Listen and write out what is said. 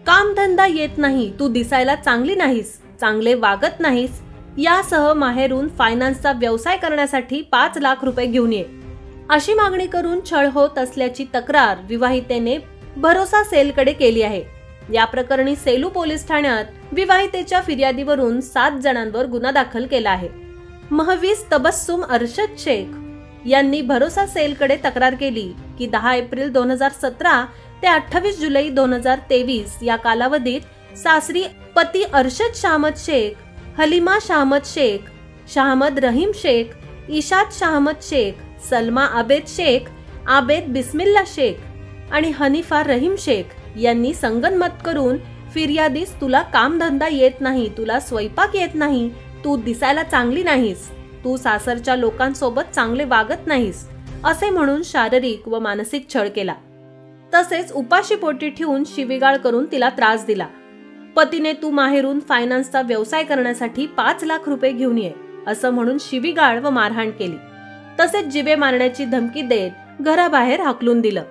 कामधंदा येत नाही, तू दिसायला चांगली नाहीस, चांगले वागत नाहीस, यासह माहेरून फायनान्सचा व्यवसाय करण्यासाठी 5 लाख रुपये घेऊन ये, अशी मागणी करून छळ होत असल्याची तक्रार विवाहितेने भरोसा सेलकडे केली आहे। या प्रकरणी सेलू पोलीस ठाण्यात विवाहितेच्या फिर्यादीवरून 7 जणांवर गुन्हा दाखल केला आहे। महवीस तबस्सुम अरशद शेख यांनी भरोसा सेलकडे तक्रार केली की 10 एप्रिल 2017 ते 28 जुलै 2023 या कालावधीत सासरी पती अरशद शाहमद शेख, हलीमा शाहमद शेख, शाहमद रहीम शेख, इशाद शाहमद शेख, सलमा आबेद शेख, आबेद बिस्मिल्ला शेख आणि हनीफा रहीम शेख यांनी संगनमत करून फिर्यादीस तुला कामधंदा येत नाही, तुला स्वयंपाक येत नाही, तू दिसायला चांगली नाहीस, तू सासरच्या लोकांसोबत चांगले वागत नाहीस, असे म्हणून शारीरिक व मानसिक छळ केला। तसेच उपाशीपोटी ठेवून शिवीगाळ करून तिला त्रास दिला। पतीने तू माहेरून फायनान्सचा व्यवसाय करण्यासाठी 5 लाख रुपये घेऊन ये, असं म्हणून शिवीगाळ व मारहाण केली। तसेच जिवे मारण्याची धमकी देत घराबाहेर हाकलून दिलं।